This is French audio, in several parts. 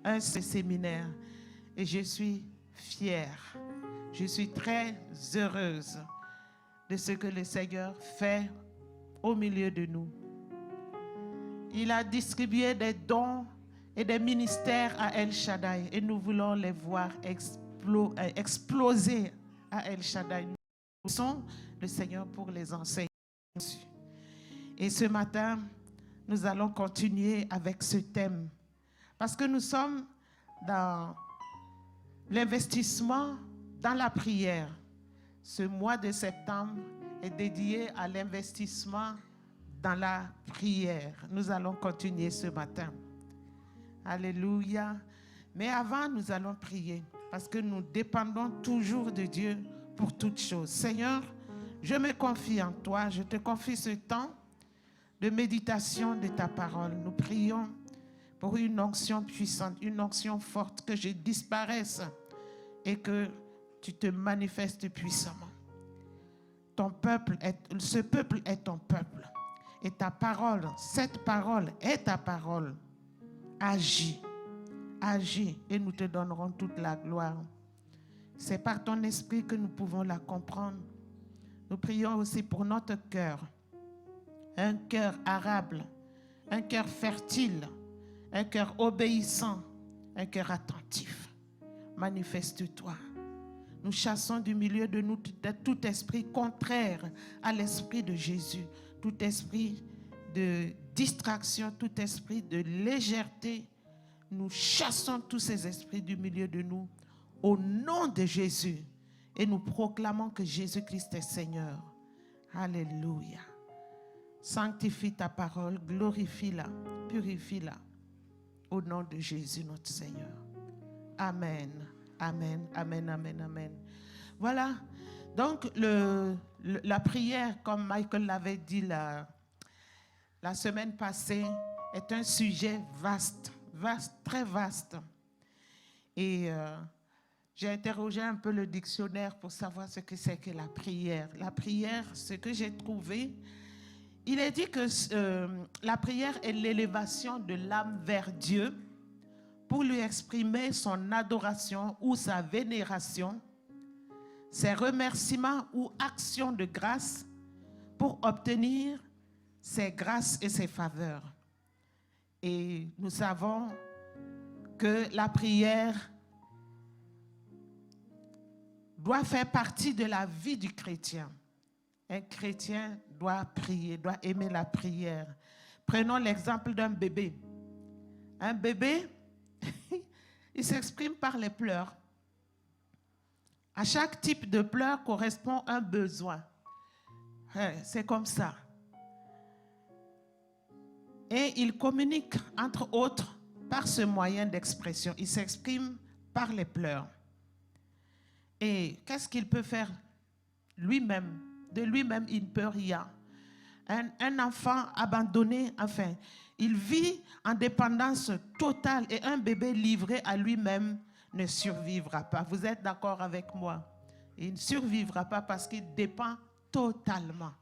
un séminaire. Et je suis fière. Je suis très heureuse de ce que le Seigneur fait au milieu de nous. Il a distribué des dons et des ministères à El Shaddai et nous voulons les voir exploser à El Shaddai. Nous sommes le Seigneur pour les enseigner. Et ce matin, nous allons continuer avec ce thème parce que nous sommes dans l'investissement dans la prière. Ce mois de septembre est dédié à l'investissement dans la prière. Nous allons continuer ce matin. Alléluia. Mais avant, nous allons prier parce que nous dépendons toujours de Dieu pour toutes choses. Seigneur, je me confie en toi. Je te confie ce temps de méditation de ta parole. Nous prions pour une onction puissante, une onction forte, que je disparaisse et que tu te manifestes puissamment. Ce peuple est ton peuple. Et ta parole, cette parole est ta parole. Agis, agis et nous te donnerons toute la gloire. C'est par ton esprit que nous pouvons la comprendre. Nous prions aussi pour notre cœur. Un cœur arable, un cœur fertile, un cœur obéissant, un cœur attentif. Manifeste-toi. Nous chassons du milieu de nous tout esprit contraire à l'esprit de Jésus, tout esprit de distraction, tout esprit de légèreté. Nous chassons tous ces esprits du milieu de nous au nom de Jésus et nous proclamons que Jésus-Christ est Seigneur. Alléluia. Sanctifie ta parole, glorifie-la, purifie-la au nom de Jésus notre Seigneur. Amen. Amen, amen, amen, amen. Voilà, donc la prière, comme Michael l'avait dit la semaine passée, est un sujet vaste, très vaste. Et j'ai interrogé un peu le dictionnaire pour savoir ce que c'est que la prière. La prière, ce que j'ai trouvé, il est dit que la prière est l'élévation de l'âme vers Dieu, pour lui exprimer son adoration ou sa vénération, ses remerciements ou actions de grâce pour obtenir ses grâces et ses faveurs. Et nous savons que la prière doit faire partie de la vie du chrétien. Un chrétien doit prier, doit aimer la prière. Prenons l'exemple d'un bébé. Un bébé, il s'exprime par les pleurs. À chaque type de pleurs correspond un besoin. C'est comme ça. Et il communique, entre autres, par ce moyen d'expression. Il s'exprime par les pleurs. Et qu'est-ce qu'il peut faire lui-même? De lui-même, il ne peut rien. Un enfant abandonné, enfin, il vit en dépendance totale et un bébé livré à lui-même ne survivra pas. Vous êtes d'accord avec moi? Il ne survivra pas parce qu'il dépend totalement.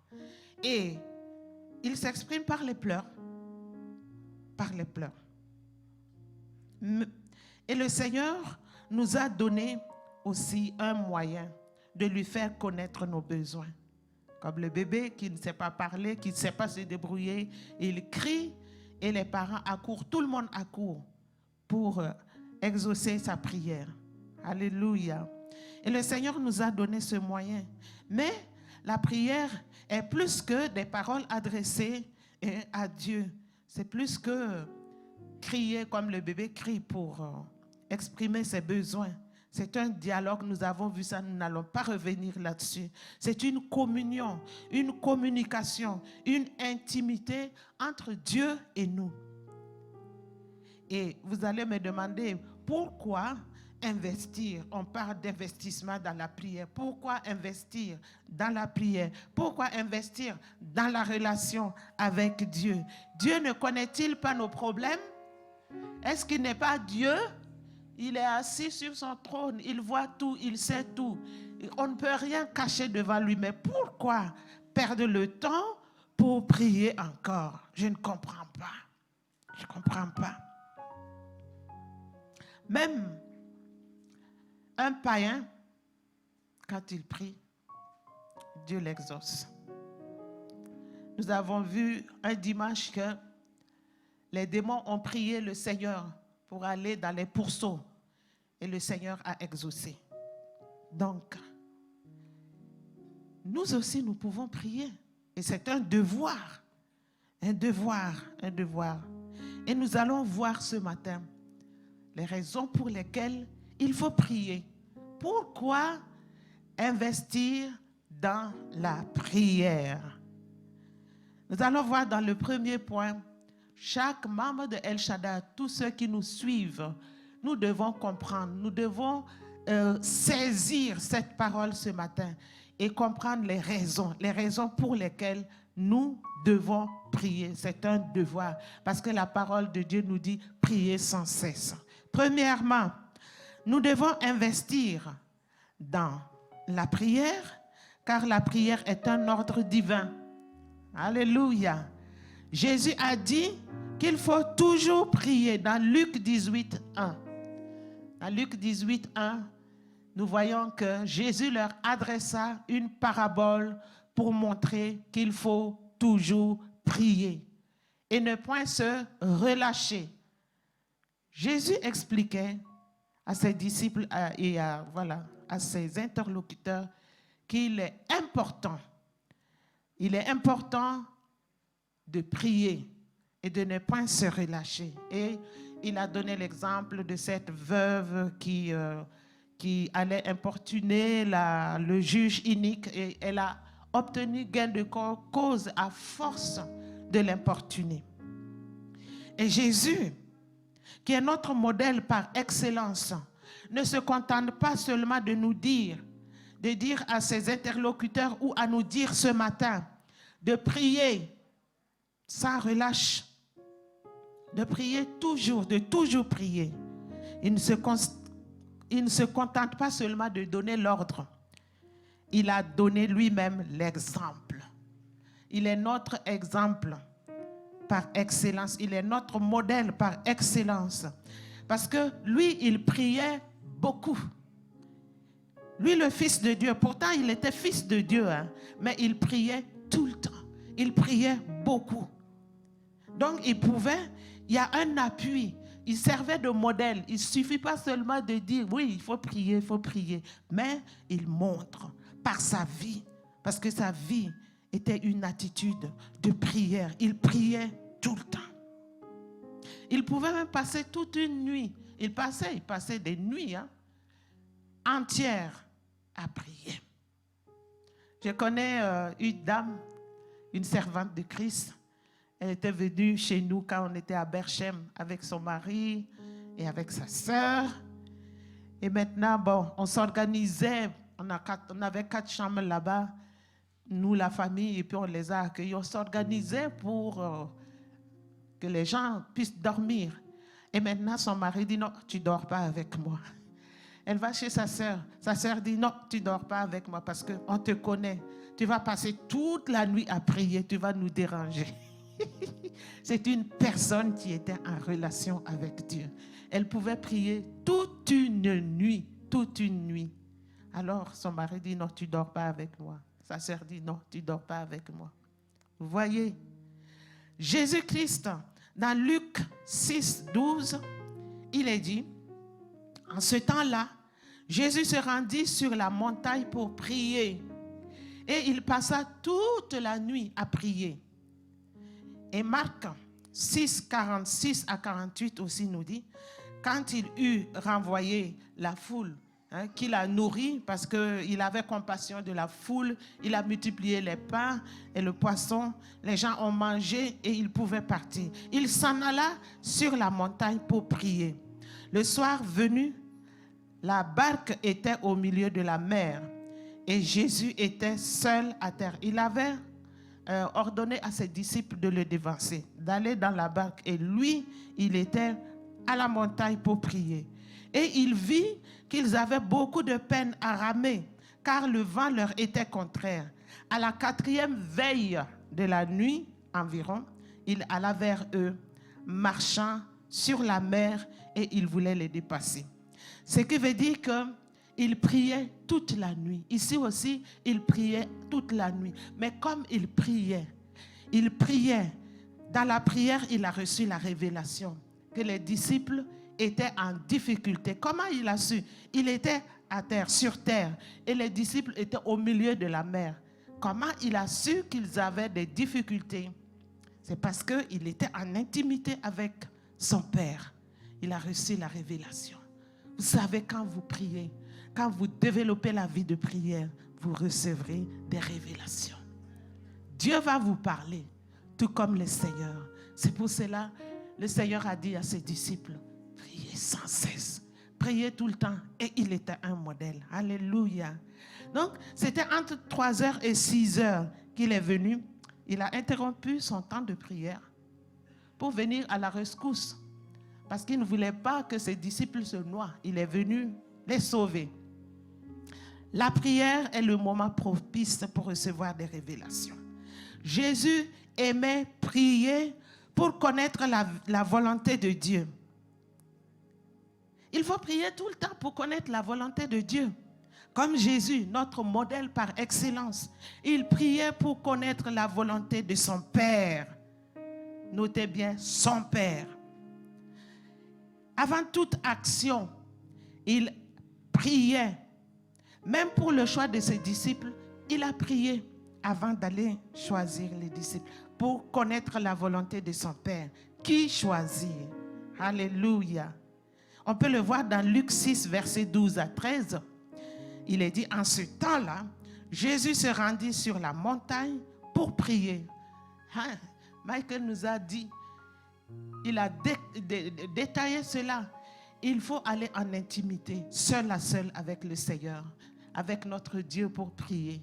Et il s'exprime par les pleurs. Par les pleurs. Et le Seigneur nous a donné aussi un moyen de lui faire connaître nos besoins. Comme le bébé qui ne sait pas parler, qui ne sait pas se débrouiller, il crie et les parents accourent, tout le monde accourt pour exaucer sa prière. Alléluia. Et le Seigneur nous a donné ce moyen. Mais la prière est plus que des paroles adressées à Dieu. C'est plus que crier comme le bébé crie pour exprimer ses besoins. C'est un dialogue, nous avons vu ça, nous n'allons pas revenir là-dessus. C'est une communion, une communication, une intimité entre Dieu et nous. Et vous allez me demander, pourquoi investir? On parle d'investissement dans la prière. Pourquoi investir dans la prière? Pourquoi investir dans la relation avec Dieu? Dieu ne connaît-il pas nos problèmes? Est-ce qu'il n'est pas Dieu? Il est assis sur son trône, il voit tout, il sait tout. On ne peut rien cacher devant lui, mais pourquoi perdre le temps pour prier encore? Je ne comprends pas. Je ne comprends pas. Même un païen, quand il prie, Dieu l'exauce. Nous avons vu un dimanche que les démons ont prié le Seigneur pour aller dans les pourceaux et le Seigneur a exaucé. Donc, nous aussi, nous pouvons prier. Et c'est un devoir. Un devoir, un devoir. Et nous allons voir ce matin les raisons pour lesquelles il faut prier. Pourquoi investir dans la prière? Nous allons voir dans le premier point, chaque membre de El Shaddai, tous ceux qui nous suivent, nous devons comprendre, nous devons saisir cette parole ce matin et comprendre les raisons pour lesquelles nous devons prier. C'est un devoir parce que la parole de Dieu nous dit prier sans cesse. Premièrement, nous devons investir dans la prière car la prière est un ordre divin. Alléluia. Jésus a dit qu'il faut toujours prier dans Luc 18, 1. Dans Luc 18, 1, nous voyons que Jésus leur adressa une parabole pour montrer qu'il faut toujours prier et ne point se relâcher. Jésus expliquait à ses disciples et à ses interlocuteurs qu'il est important de prier et de ne pas se relâcher. Et il a donné l'exemple de cette veuve qui allait importuner le juge inique et elle a obtenu gain de cause à force de l'importuner. Et Jésus, qui est notre modèle par excellence, ne se contente pas seulement de nous dire à ses interlocuteurs ou à nous dire ce matin de prier sans relâche, de prier toujours, de toujours prier. Il ne se contente pas seulement de donner l'ordre. Il a donné lui-même l'exemple. Il est notre exemple par excellence. Il est notre modèle par excellence. Parce que lui, il priait beaucoup. Lui, le Fils de Dieu, pourtant il était Fils de Dieu, mais il priait tout le temps. Il priait beaucoup. Donc il y a un appui. Il servait de modèle. Il ne suffit pas seulement de dire, oui, il faut prier. Mais il montre par sa vie, parce que sa vie était une attitude de prière. Il priait tout le temps. Il pouvait même passer toute une nuit. Il passait des nuits entières à prier. Je connais une dame, une servante de Christ. Elle était venue chez nous quand on était à Berchem avec son mari et avec sa sœur. Et maintenant, on s'organisait. On avait 4 chambres là-bas, nous, la famille, et puis on les a accueillis. On s'organisait pour que les gens puissent dormir. Et maintenant, son mari dit, non, tu ne dors pas avec moi. Elle va chez sa sœur. Sa sœur dit, non, tu ne dors pas avec moi parce qu'on te connaît. Tu vas passer toute la nuit à prier, tu vas nous déranger. C'est une personne qui était en relation avec Dieu. Elle pouvait prier toute une nuit. Alors son mari dit, non, tu ne dors pas avec moi. Sa sœur dit, non, tu ne dors pas avec moi. Vous voyez, Jésus-Christ, dans Luc 6, 12, il est dit, en ce temps-là, Jésus se rendit sur la montagne pour prier. Et il passa toute la nuit à prier. Et Marc 6, 46 à 48 aussi nous dit, quand il eut renvoyé la foule, qu'il a nourri, parce qu'il avait compassion de la foule, il a multiplié les pains et le poisson, les gens ont mangé et ils pouvaient partir. Il s'en alla sur la montagne pour prier. Le soir venu, la barque était au milieu de la mer et Jésus était seul à terre. Il avait ordonné à ses disciples de le devancer, d'aller dans la barque. Et lui, il était à la montagne pour prier. Et il vit qu'ils avaient beaucoup de peine à ramer, car le vent leur était contraire. À la 4e veille de la nuit environ, il alla vers eux, marchant sur la mer, et il voulait les dépasser. Ce qui veut dire qu'il priait toute la nuit. Ici aussi, il priait toute la nuit. Mais comme il priait, dans la prière, il a reçu la révélation que les disciples étaient en difficulté. Comment il a su? Il était à terre, sur terre, et les disciples étaient au milieu de la mer. Comment il a su qu'ils avaient des difficultés? C'est parce qu'il était en intimité avec son Père. Il a reçu la révélation. Vous savez, quand vous priez, quand vous développez la vie de prière, vous recevrez des révélations. Dieu va vous parler, tout comme le Seigneur. C'est pour cela que le Seigneur a dit à ses disciples, priez sans cesse, priez tout le temps. Et il était un modèle. Alléluia. Donc, c'était entre 3h et 6h qu'il est venu. Il a interrompu son temps de prière pour venir à la rescousse. Parce qu'il ne voulait pas que ses disciples se noient. Il est venu les sauver. La prière est le moment propice pour recevoir des révélations. Jésus aimait prier pour connaître la volonté de Dieu. Il faut prier tout le temps pour connaître la volonté de Dieu. Comme Jésus, notre modèle par excellence, il priait pour connaître la volonté de son Père. Notez bien, son Père. Avant toute action, il priait. Même pour le choix de ses disciples, il a prié avant d'aller choisir les disciples pour connaître la volonté de son Père. Qui choisit? Alléluia. On peut le voir dans Luc 6, versets 12 à 13. Il est dit, en ce temps-là, Jésus se rendit sur la montagne pour prier. Michael nous a dit, il a détaillé cela. Il faut aller en intimité, seul à seul avec le Seigneur, avec notre Dieu pour prier.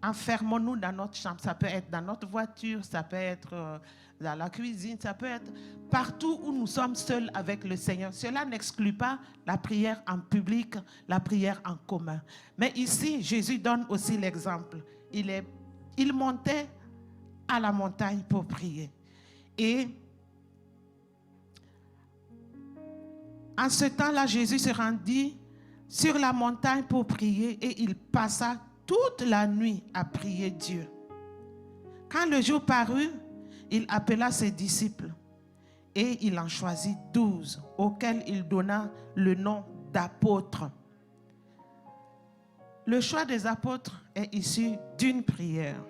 Enfermons-nous dans notre chambre. Ça peut être dans notre voiture, ça peut être dans la cuisine, ça peut être partout où nous sommes seuls avec le Seigneur. Cela n'exclut pas la prière en public, la prière en commun. Mais ici, Jésus donne aussi l'exemple. Il montait à la montagne pour prier. Et en ce temps-là, Jésus se rendit sur la montagne pour prier et il passa toute la nuit à prier Dieu. Quand le jour parut, il appela ses disciples et il en choisit 12 auxquels il donna le nom d'apôtres. Le choix des apôtres est issu d'une prière.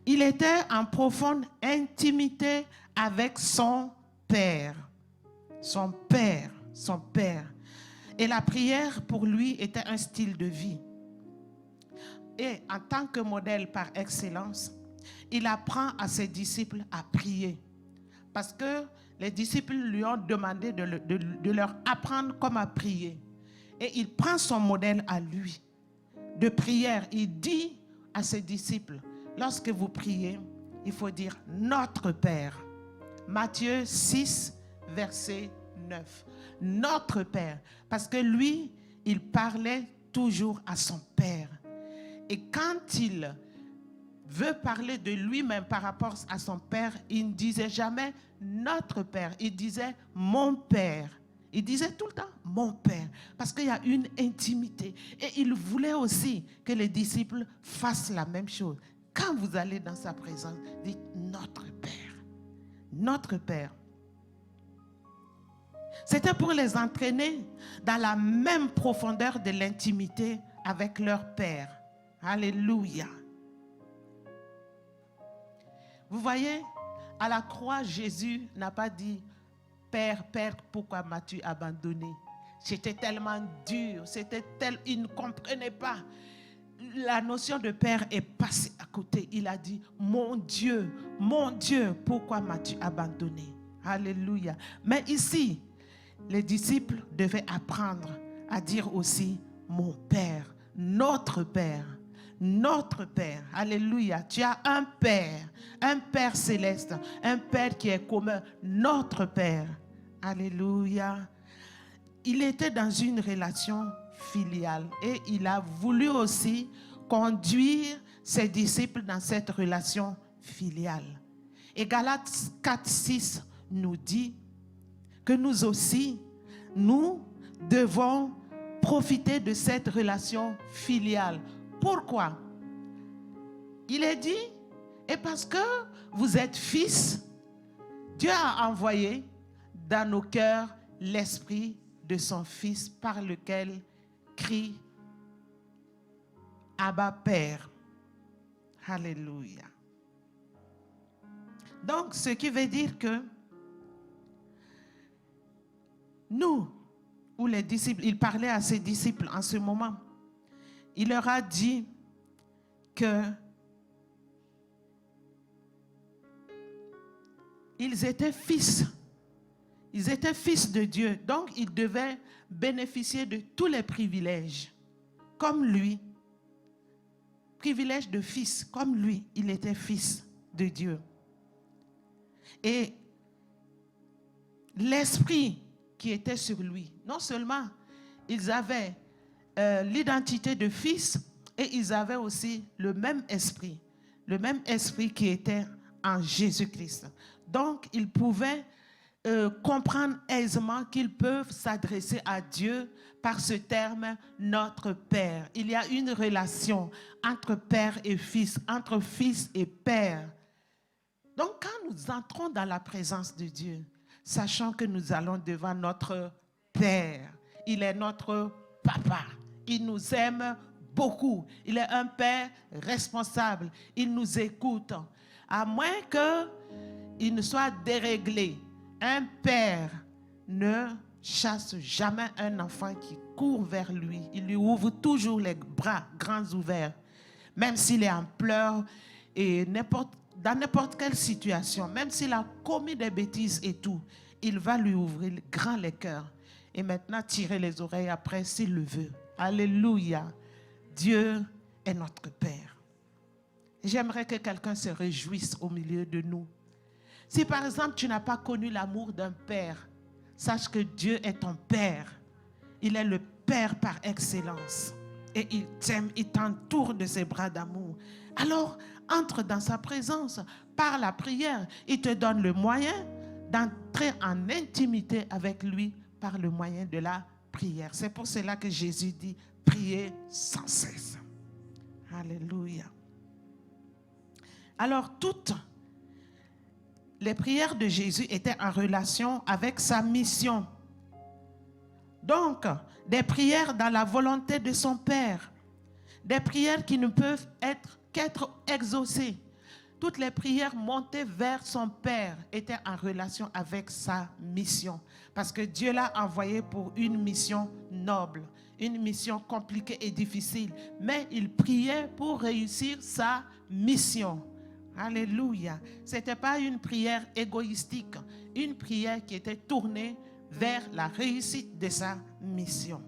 Il était en profonde intimité avec son Père. Son Père, son Père. Et la prière pour lui était un style de vie. Et en tant que modèle par excellence, il apprend à ses disciples à prier. Parce que les disciples lui ont demandé de leur apprendre comment prier. Et il prend son modèle à lui de prière. Il dit à ses disciples, lorsque vous priez, il faut dire notre Père. Matthieu 6, verset 9. Notre Père. Parce que lui, il parlait toujours à son Père. Et quand il veut parler de lui-même par rapport à son Père, il ne disait jamais notre Père. Il disait mon Père. Il disait tout le temps mon Père. Parce qu'il y a une intimité. Et il voulait aussi que les disciples fassent la même chose. Quand vous allez dans sa présence, dites notre Père. Notre Père. C'était pour les entraîner dans la même profondeur de l'intimité avec leur Père. Alléluia. Vous voyez, à la croix, Jésus n'a pas dit « Père, Père, pourquoi m'as-tu abandonné ?» C'était tellement dur, il ne comprenait pas. La notion de Père est passée à côté. Il a dit « Mon Dieu, pourquoi m'as-tu abandonné ?» Alléluia. Mais ici, les disciples devaient apprendre à dire aussi « Mon Père, notre Père, notre Père. » Alléluia. Tu as un Père céleste, un Père qui est commun, notre Père. Alléluia. Il était dans une relation filiale et il a voulu aussi conduire ses disciples dans cette relation filiale. Et Galates 4, 6 nous dit que nous aussi, nous devons profiter de cette relation filiale. Pourquoi? Il est dit, et parce que vous êtes fils, Dieu a envoyé dans nos cœurs l'esprit de son Fils par lequel crie Abba Père. Alléluia. Donc, ce qui veut dire que nous, ou les disciples, il parlait à ses disciples en ce moment, il leur a dit que ils étaient fils. Ils étaient fils de Dieu. Donc, ils devaient bénéficier de tous les privilèges. Comme lui. Privilège de fils. Comme lui, il était fils de Dieu. Et l'esprit qui était sur lui, non seulement ils avaient l'identité de fils, et ils avaient aussi le même esprit qui était en Jésus-Christ. Donc, ils pouvaient comprendre aisément qu'ils peuvent s'adresser à Dieu par ce terme, notre Père. Il y a une relation entre Père et Fils, entre Fils et Père. Donc, quand nous entrons dans la présence de Dieu, sachant que nous allons devant notre Père, il est notre Papa, il nous aime beaucoup, il est un Père responsable, il nous écoute, à moins qu'il ne soit déréglé. Un père ne chasse jamais un enfant qui court vers lui. Il lui ouvre toujours les bras grands ouverts. Même s'il est en pleurs et dans n'importe quelle situation, même s'il a commis des bêtises et tout, il va lui ouvrir grand les cœurs. Et maintenant tirer les oreilles après s'il le veut. Alléluia. Dieu est notre Père. J'aimerais que quelqu'un se réjouisse au milieu de nous. Si par exemple tu n'as pas connu l'amour d'un père, sache que Dieu est ton Père. Il est le Père par excellence. Et il t'aime, il t'entoure de ses bras d'amour. Alors, entre dans sa présence par la prière. Il te donne le moyen d'entrer en intimité avec lui par le moyen de la prière. C'est pour cela que Jésus dit, priez sans cesse. Alléluia. Alors, toutes les prières de Jésus étaient en relation avec sa mission. Donc, des prières dans la volonté de son Père. Des prières qui ne peuvent qu'être exaucées. Toutes les prières montées vers son Père étaient en relation avec sa mission. Parce que Dieu l'a envoyé pour une mission noble, une mission compliquée et difficile. Mais il priait pour réussir sa mission. Alléluia. Ce n'était pas une prière égoïstique, une prière qui était tournée vers la réussite de sa mission.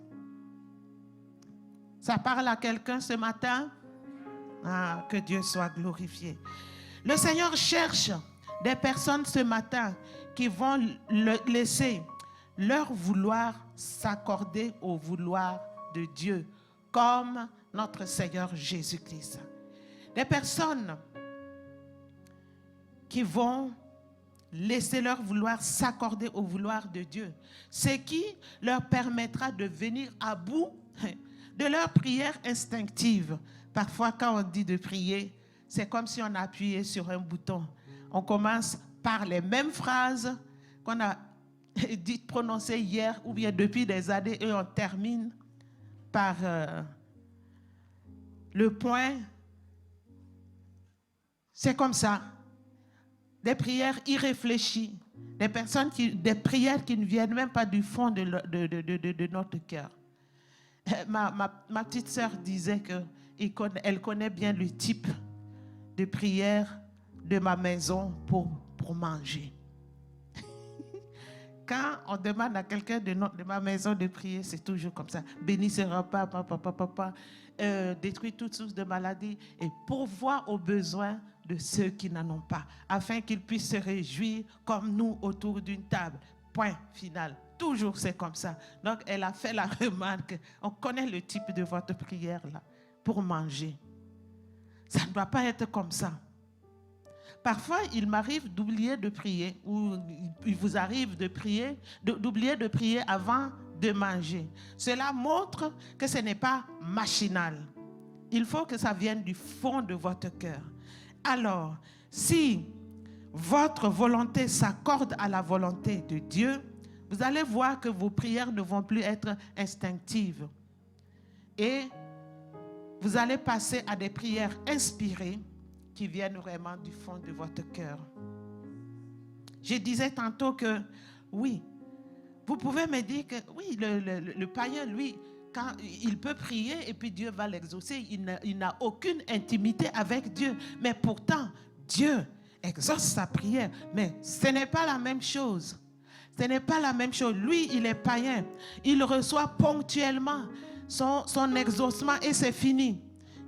Ça parle à quelqu'un ce matin? Ah, que Dieu soit glorifié. Le Seigneur cherche des personnes ce matin qui vont laisser leur vouloir s'accorder au vouloir de Dieu, comme notre Seigneur Jésus-Christ. Des personnes qui vont laisser leur vouloir s'accorder au vouloir de Dieu. Ce qui leur permettra de venir à bout de leur prière instinctive. Parfois, quand on dit de prier, c'est comme si on appuyait sur un bouton. On commence par les mêmes phrases qu'on a dites, prononcées hier ou bien depuis des années et on termine par le point. C'est comme ça. Des prières irréfléchies, des prières qui ne viennent même pas du fond de notre cœur. Ma petite sœur disait qu'elle connaît bien le type de prière de ma maison pour manger. Quand on demande à quelqu'un de ma maison de prier, c'est toujours comme ça. Bénis ce repas, papa, détruis toute source de maladie et pourvois aux besoins de ceux qui n'en ont pas, afin qu'ils puissent se réjouir comme nous autour d'une table. Point final. Toujours c'est comme ça. Donc elle a fait la remarque, on connaît le type de votre prière là, pour manger. Ça ne doit pas être comme ça. Parfois, il m'arrive d'oublier de prier ou il vous arrive de prier, d'oublier de prier avant de manger. Cela montre que ce n'est pas machinal. Il faut que ça vienne du fond de votre cœur. Alors, si votre volonté s'accorde à la volonté de Dieu, vous allez voir que vos prières ne vont plus être instinctives. Et vous allez passer à des prières inspirées qui viennent vraiment du fond de votre cœur. Je disais tantôt que, oui, vous pouvez me dire que, oui, le païen, lui, quand il peut prier et puis Dieu va l'exaucer, il n'a aucune intimité avec Dieu. Mais pourtant, Dieu exauce sa prière. Mais ce n'est pas la même chose. Ce n'est pas la même chose. Lui, il est païen. Il reçoit ponctuellement son exaucement et c'est fini.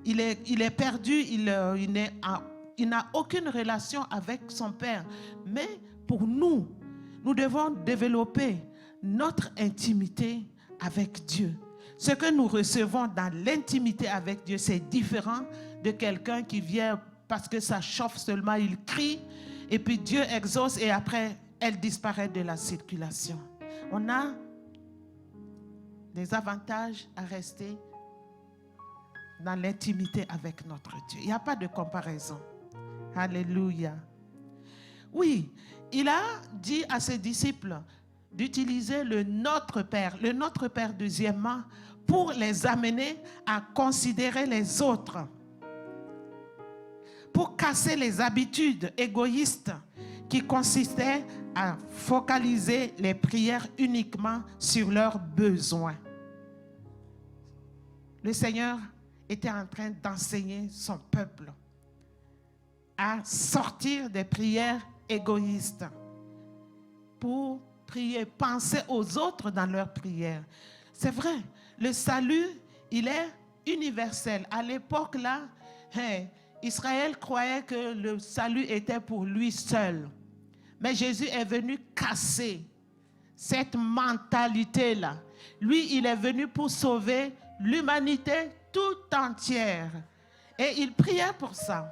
Il est perdu, il n'a aucune relation avec son Père. Mais pour nous, nous devons développer notre intimité avec Dieu. Ce que nous recevons dans l'intimité avec Dieu, c'est différent de quelqu'un qui vient parce que ça chauffe seulement, il crie, et puis Dieu exauce et après, elle disparaît de la circulation. On a des avantages à rester dans l'intimité avec notre Dieu. Il n'y a pas de comparaison. Alléluia. Oui, il a dit à ses disciples d'utiliser le Notre Père deuxièmement, pour les amener à considérer les autres, pour casser les habitudes égoïstes qui consistaient à focaliser les prières uniquement sur leurs besoins. Le Seigneur était en train d'enseigner son peuple à sortir des prières égoïstes pour prier, penser aux autres dans leurs prières. C'est vrai, le salut, il est universel. À l'époque là, Israël croyait que le salut était pour lui seul. Mais Jésus est venu casser cette mentalité-là. Lui, il est venu pour sauver l'humanité tout entière. Et il priait pour ça.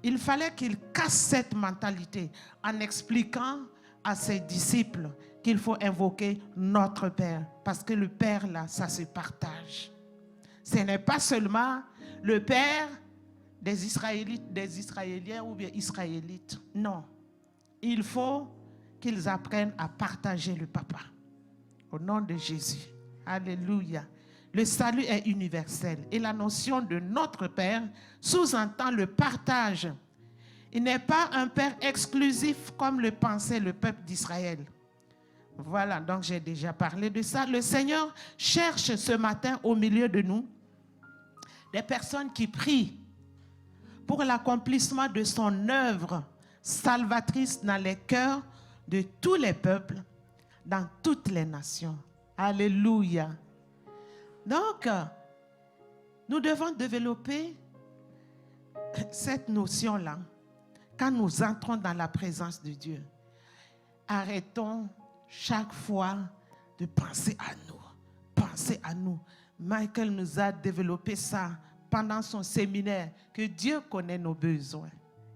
Il fallait qu'il casse cette mentalité en expliquant à ses disciples qu'il faut invoquer notre Père. Parce que le Père, là, ça se partage. Ce n'est pas seulement le Père des Israélites, des Israéliens ou bien Israélites. Non. Il faut qu'ils apprennent à partager le Papa. Au nom de Jésus. Alléluia. Le salut est universel. Et la notion de notre Père sous-entend le partage. Il n'est pas un Père exclusif comme le pensait le peuple d'Israël. Voilà, donc j'ai déjà parlé de ça. Le Seigneur cherche ce matin au milieu de nous des personnes qui prient pour l'accomplissement de son œuvre salvatrice dans les cœurs de tous les peuples, dans toutes les nations. Alléluia. Donc, nous devons développer cette notion-là quand nous entrons dans la présence de Dieu. Arrêtons chaque fois de penser à nous. Penser à nous. Michael nous a développé ça pendant son séminaire, que Dieu connaît nos besoins.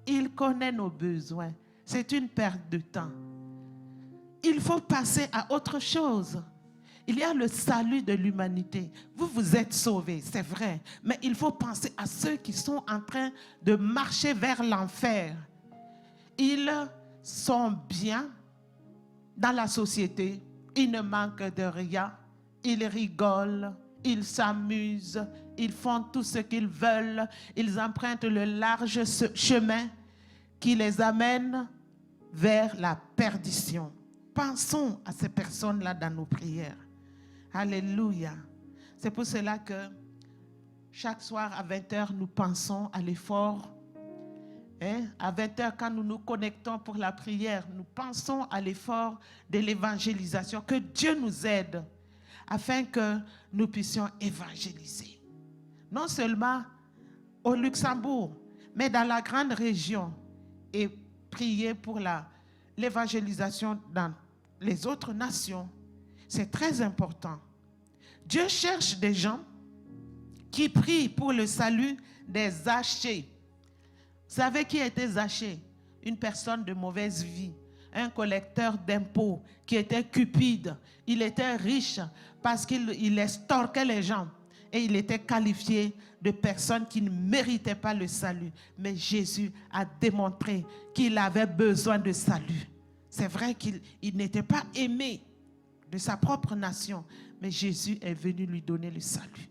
Il connaît nos besoins. C'est une perte de temps. Il faut passer à autre chose. Il y a le salut de l'humanité. Vous, vous êtes sauvés, c'est vrai. Mais il faut penser à ceux qui sont en train de marcher vers l'enfer. Ils sont bien dans la société. Ils ne manquent de rien. Ils rigolent. Ils s'amusent. Ils font tout ce qu'ils veulent. Ils empruntent le large chemin qui les amène vers la perdition. Pensons à ces personnes-là dans nos prières. Alléluia. C'est pour cela que chaque soir à 20h, nous pensons à l'effort. À 20h, quand nous nous connectons pour la prière, nous pensons à l'effort de l'évangélisation. Que Dieu nous aide afin que nous puissions évangéliser. Non seulement au Luxembourg, mais dans la grande région. Et prier pour l'évangélisation dans les autres nations. C'est très important. Dieu cherche des gens qui prient pour le salut des Zachée. Vous savez qui était Zachée? une personne de mauvaise vie, un collecteur d'impôts qui était cupide. Il était riche parce qu'il extorquait les gens et il était qualifié de personne qui ne méritait pas le salut. Mais Jésus a démontré qu'il avait besoin de salut. C'est vrai qu'il n'était pas aimé de sa propre nation, mais Jésus est venu lui donner le salut.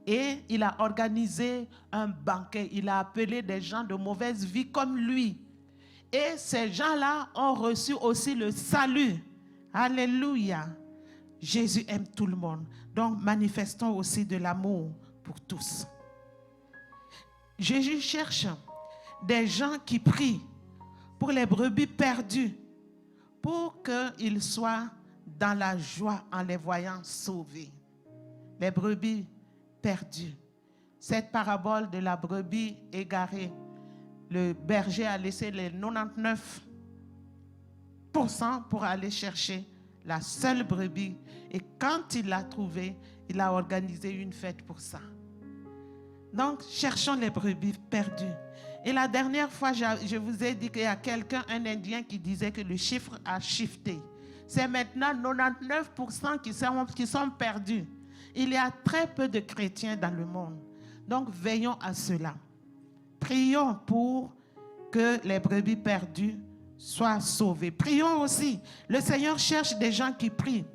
Et il a organisé un banquet. Il a appelé des gens de mauvaise vie comme lui. Et ces gens-là ont reçu aussi le salut. Alléluia. Jésus aime tout le monde. Donc manifestons aussi de l'amour pour tous. Jésus cherche des gens qui prient pour les brebis perdues, pour qu'ils soient dans la joie en les voyant sauvés. Les brebis perdues. Cette parabole de la brebis égarée, le berger a laissé les 99% pour aller chercher la seule brebis. Et quand il l'a trouvée, il a organisé une fête pour ça. Donc, cherchons les brebis perdues. Et la dernière fois, je vous ai dit qu'il y a quelqu'un, un Indien, qui disait que le chiffre a shifté. C'est maintenant 99% qui sont perdus. Il y a très peu de chrétiens dans le monde. Donc, veillons à cela. Prions pour que les brebis perdues soient sauvées. Prions aussi. Le Seigneur cherche des gens qui prient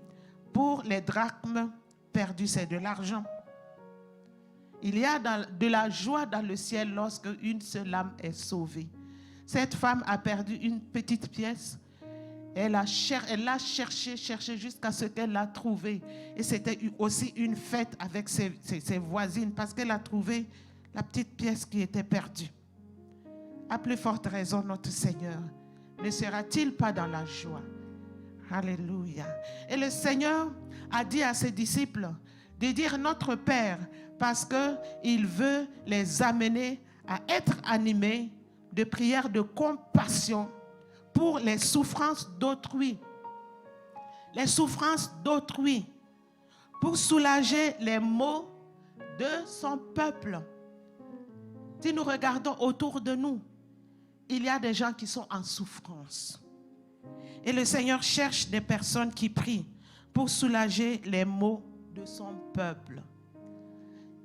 pour les drachmes perdus. C'est de l'argent. Il y a de la joie dans le ciel lorsque une seule âme est sauvée. Cette femme a perdu une petite pièce. Elle l'a cherché jusqu'à ce qu'elle l'a trouvée. Et c'était aussi une fête avec ses voisines parce qu'elle a trouvé la petite pièce qui était perdue. À plus forte raison, notre Seigneur ne sera-t-il pas dans la joie? Alléluia. Et le Seigneur a dit à ses disciples de dire notre Père parce qu'il veut les amener à être animés de prières de compassion pour les souffrances d'autrui. Les souffrances d'autrui. Pour soulager les maux de son peuple. Si nous regardons autour de nous, il y a des gens qui sont en souffrance. Et le Seigneur cherche des personnes qui prient pour soulager les maux de son peuple.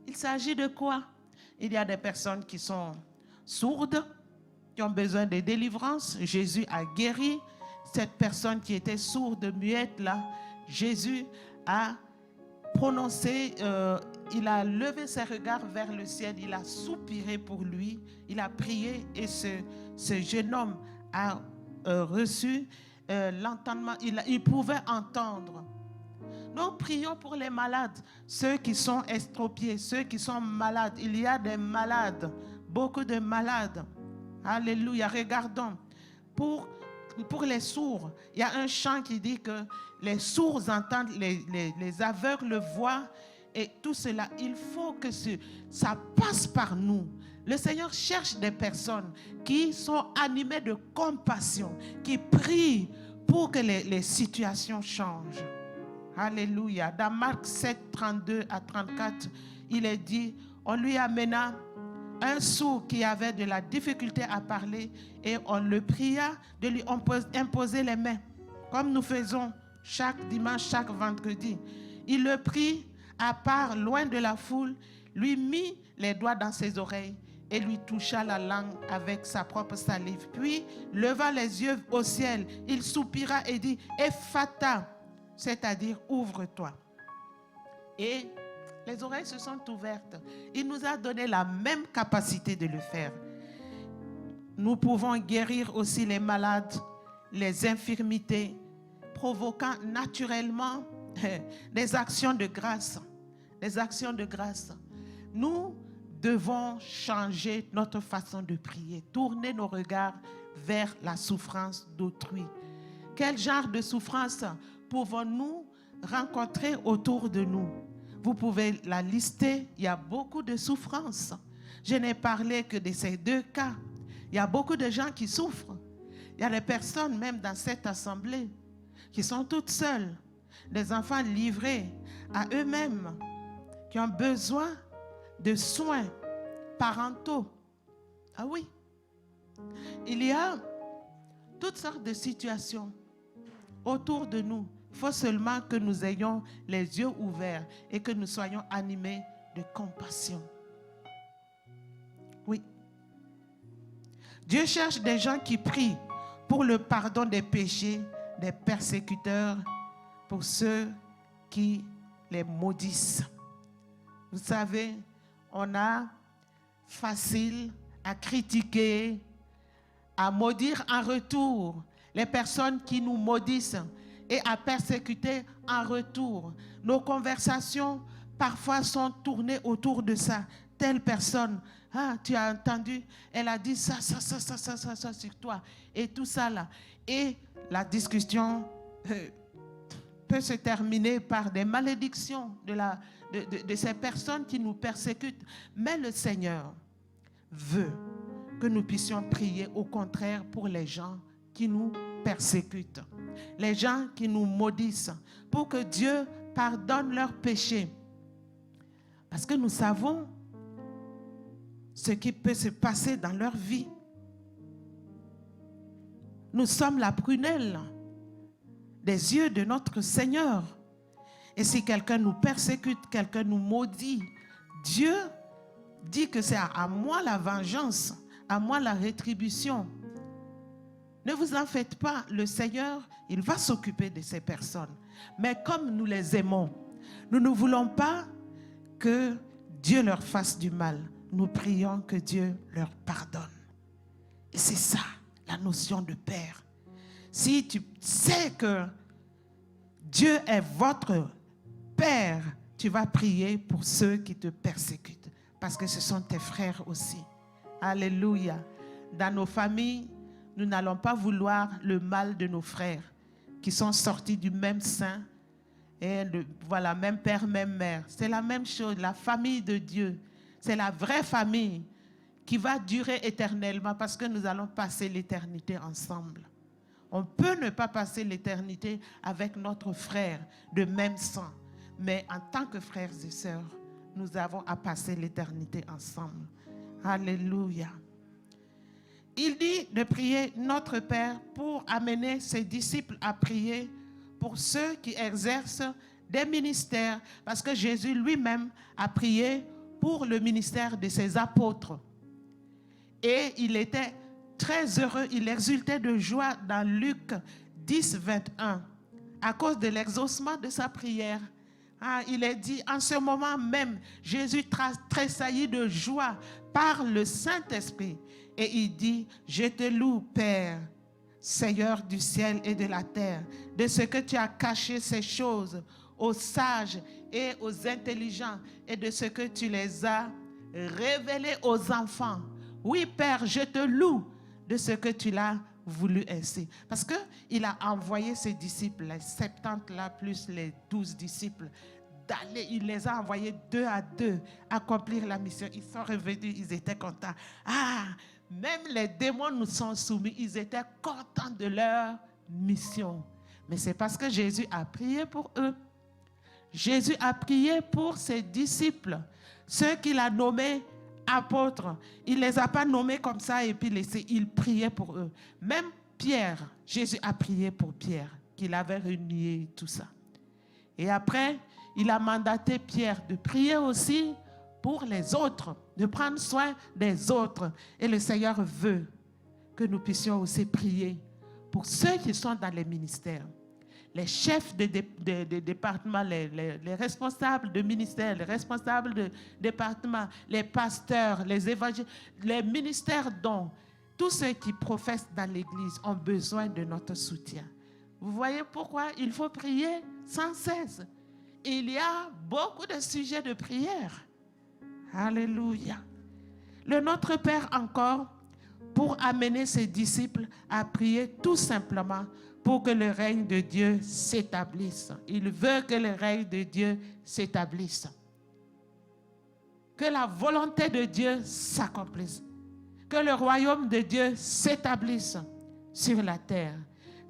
Il s'agit de quoi? Il y a des personnes qui sont sourdes, qui ont besoin de délivrance. Jésus a guéri cette personne qui était sourde, muette là. Jésus a prononcé, il a levé ses regards vers le ciel, il a soupiré pour lui, il a prié et ce jeune homme a reçu l'entendement, il pouvait entendre. Donc prions pour les malades, ceux qui sont estropiés, ceux qui sont malades. Il y a des malades, beaucoup de malades. Alléluia, regardons. Pour les sourds, il y a un chant qui dit que les sourds entendent, les aveugles voient et tout cela. Il faut que ça passe par nous. Le Seigneur cherche des personnes qui sont animées de compassion, qui prient pour que les situations changent. Alléluia. Dans Marc 7, 32 à 34, il est dit, on lui amena un sourd qui avait de la difficulté à parler et on le pria de lui imposer les mains, comme nous faisons chaque dimanche, chaque vendredi. Il le prit à part, loin de la foule, lui mit les doigts dans ses oreilles et lui toucha la langue avec sa propre salive. Puis, levant les yeux au ciel, il soupira et dit « Ephata », c'est-à-dire « ouvre-toi ». Et les oreilles se sont ouvertes. Il nous a donné la même capacité de le faire. Nous pouvons guérir aussi les malades, les infirmités, provoquant naturellement des actions de grâce. Des actions de grâce. Nous devons changer notre façon de prier, tourner nos regards vers la souffrance d'autrui. Quel genre de souffrance pouvons-nous rencontrer autour de nous? Vous pouvez la lister, il y a beaucoup de souffrances. Je n'ai parlé que de ces deux cas. Il y a beaucoup de gens qui souffrent. Il y a des personnes, même dans cette assemblée, qui sont toutes seules. Des enfants livrés à eux-mêmes, qui ont besoin de soins parentaux. Ah oui, Il y a toutes sortes de situations autour de nous. Il faut seulement que nous ayons les yeux ouverts et que nous soyons animés de compassion. Oui. Dieu cherche des gens qui prient pour le pardon des péchés des persécuteurs, pour ceux qui les maudissent. Vous savez, on a facile à critiquer, à maudire en retour les personnes qui nous maudissent et à persécuter en retour. Nos conversations parfois sont tournées autour de ça. Telle personne, ah, tu as entendu, elle a dit ça sur toi et tout ça là. Et la discussion peut se terminer par des malédictions de ces personnes qui nous persécutent. Mais le Seigneur veut que nous puissions prier au contraire pour les gens qui nous persécutent, les gens qui nous maudissent, pour que Dieu pardonne leurs péchés. Parce que nous savons ce qui peut se passer dans leur vie. Nous sommes la prunelle des yeux de notre Seigneur. Et si quelqu'un nous persécute, quelqu'un nous maudit, Dieu dit que c'est à moi la vengeance, à moi la rétribution. Ne vous en faites pas, le Seigneur, il va s'occuper de ces personnes. Mais comme nous les aimons, nous ne voulons pas que Dieu leur fasse du mal. Nous prions que Dieu leur pardonne. Et c'est ça, la notion de Père. Si tu sais que Dieu est votre Père, tu vas prier pour ceux qui te persécutent. Parce que ce sont tes frères aussi. Alléluia. Dans nos familles, nous n'allons pas vouloir le mal de nos frères qui sont sortis du même sein. Et voilà, même père, même mère. C'est la même chose, la famille de Dieu. C'est la vraie famille qui va durer éternellement parce que nous allons passer l'éternité ensemble. On peut ne pas passer l'éternité avec notre frère de même sang. Mais en tant que frères et sœurs, nous avons à passer l'éternité ensemble. Alléluia. Il dit de prier notre Père pour amener ses disciples à prier pour ceux qui exercent des ministères. Parce que Jésus lui-même a prié pour le ministère de ses apôtres. Et il était très heureux, il exultait de joie dans Luc 10, 21, à cause de l'exaucement de sa prière. Ah, il est dit, en ce moment même, Jésus tressaillit de joie par le Saint-Esprit. Et il dit, je te loue, Père, Seigneur du ciel et de la terre, de ce que tu as caché ces choses aux sages et aux intelligents, et de ce que tu les as révélées aux enfants. Oui, Père, je te loue de ce que tu l'as voulu ainsi. Parce qu'il a envoyé ses disciples, les 70 là, plus les 12 disciples, d'aller, il les a envoyés 2 à 2 accomplir la mission. Ils sont revenus, ils étaient contents. Ah, même les démons nous sont soumis, ils étaient contents de leur mission. Mais c'est parce que Jésus a prié pour eux. Jésus a prié pour ses disciples, ceux qu'il a nommés apôtres. Il ne les a pas nommés comme ça et puis laissés. Il priait pour eux. Même Pierre, Jésus a prié pour Pierre, qu'il avait renié tout ça. Et après, il a mandaté Pierre de prier aussi pour les autres, de prendre soin des autres. Et le Seigneur veut que nous puissions aussi prier pour ceux qui sont dans les ministères. Les chefs de département, les responsables de ministère, les responsables de département, les pasteurs, les évangélistes, les ministères dont tous ceux qui professent dans l'Église ont besoin de notre soutien. Vous voyez pourquoi il faut prier sans cesse. Il y a beaucoup de sujets de prière. Alléluia. Le Notre Père encore, pour amener ses disciples à prier tout simplement pour que le règne de Dieu s'établisse. Il veut que le règne de Dieu s'établisse. Que la volonté de Dieu s'accomplisse. Que le royaume de Dieu s'établisse sur la terre.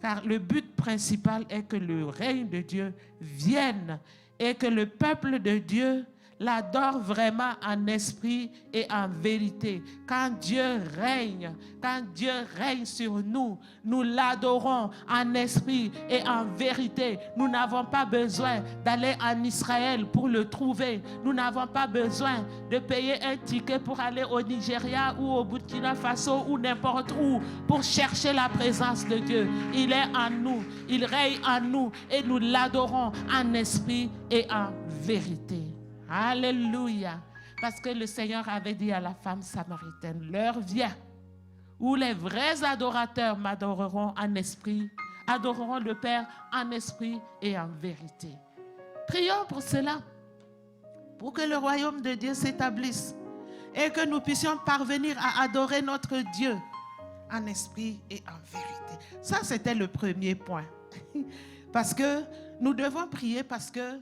Car le but principal est que le règne de Dieu vienne et que le peuple de Dieu, l'adore vraiment en esprit et en vérité. Quand Dieu règne sur nous, nous l'adorons en esprit et en vérité. Nous n'avons pas besoin d'aller en Israël pour le trouver. Nous n'avons pas besoin de payer un ticket pour aller au Nigeria ou au Burkina Faso ou n'importe où pour chercher la présence de Dieu. Il est en nous, il règne en nous et nous l'adorons en esprit et en vérité. Alléluia. Parce que le Seigneur avait dit à la femme samaritaine, l'heure vient où les vrais adorateurs m'adoreront en esprit, adoreront le Père en esprit et en vérité. Prions pour cela, pour que le royaume de Dieu s'établisse et que nous puissions parvenir à adorer notre Dieu en esprit et en vérité. Ça, c'était le premier point. Parce que nous devons prier parce que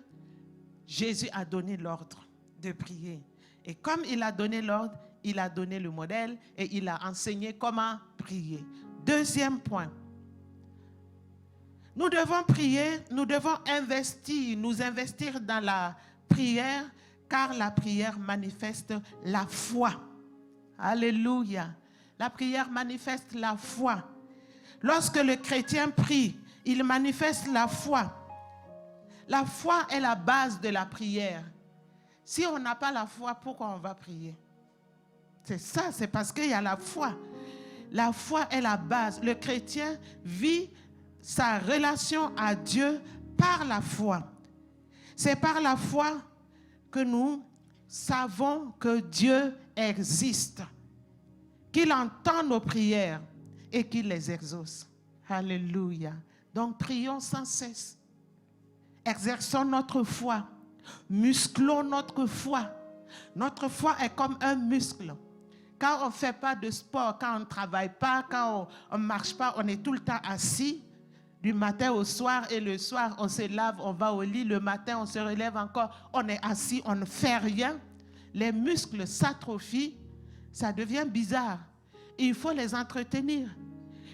Jésus a donné l'ordre de prier. Et comme il a donné l'ordre, il a donné le modèle et il a enseigné comment prier. Deuxième point. Nous devons prier, nous devons nous investir dans la prière, car la prière manifeste la foi. Alléluia. La prière manifeste la foi. Lorsque le chrétien prie, il manifeste la foi. La foi est la base de la prière. Si on n'a pas la foi, pourquoi on va prier? C'est ça, c'est parce qu'il y a la foi. La foi est la base. Le chrétien vit sa relation à Dieu par la foi. C'est par la foi que nous savons que Dieu existe, qu'il entend nos prières et qu'il les exauce. Alléluia. Donc prions sans cesse. Exerçons notre foi. Musclons notre foi. Notre foi est comme un muscle. Quand on ne fait pas de sport, quand on ne travaille pas, quand on ne marche pas, on est tout le temps assis du matin au soir et le soir on se lave, on va au lit, le matin on se relève encore, on est assis, on ne fait rien. Les muscles s'atrophient, ça devient bizarre. Il faut les entretenir.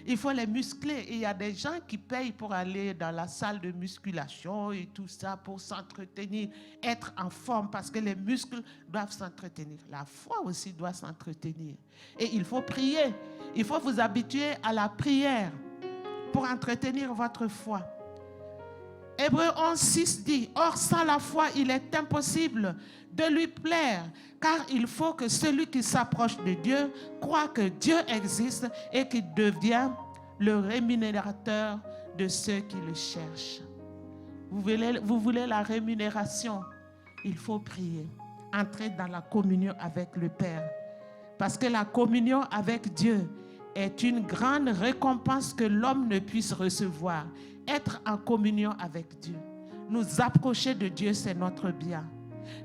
Il faut les muscler. Et il y a des gens qui payent pour aller dans la salle de musculation et tout ça pour s'entretenir, être en forme parce que les muscles doivent s'entretenir. La foi aussi doit s'entretenir. Et il faut prier. Il faut vous habituer à la prière pour entretenir votre foi. Hébreux 11:6 dit, « Or, sans la foi, il est impossible de lui plaire, car il faut que celui qui s'approche de Dieu croit que Dieu existe et qu'il devient le rémunérateur de ceux qui le cherchent. » Vous voulez la rémunération? Il faut prier. Entrer dans la communion avec le Père. Parce que la communion avec Dieu est une grande récompense que l'homme ne puisse recevoir. Être en communion avec Dieu. Nous approcher de Dieu, c'est notre bien.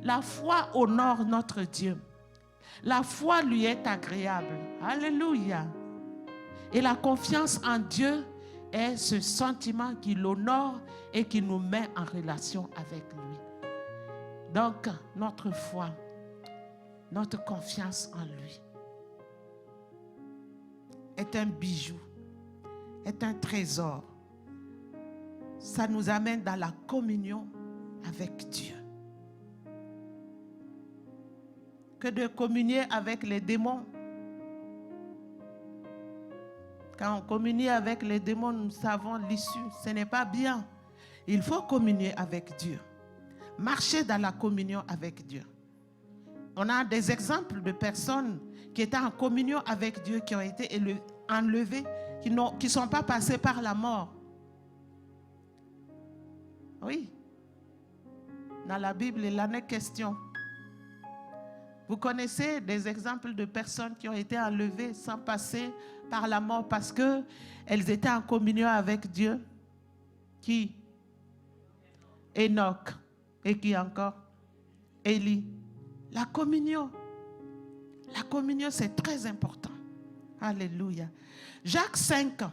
La foi honore notre Dieu. La foi lui est agréable. Alléluia. Et la confiance en Dieu est ce sentiment qui l'honore et qui nous met en relation avec lui. Donc, notre foi, notre confiance en lui est un bijou, est un trésor. Ça nous amène dans la communion avec Dieu. Que de communier avec les démons. Quand on communie avec les démons, nous savons l'issue. Ce n'est pas bien. Il faut communier avec Dieu. Marcher dans la communion avec Dieu. On a des exemples de personnes qui étaient en communion avec Dieu, qui ont été enlevées, qui ne sont pas passées par la mort. Oui. Dans la Bible, il en est question. Vous connaissez des exemples de personnes qui ont été enlevées sans passer par la mort parce qu'elles étaient en communion avec Dieu? Qui? Enoch. Et qui encore? Élie. La communion. La communion, c'est très important. Alléluia. Jacques 5,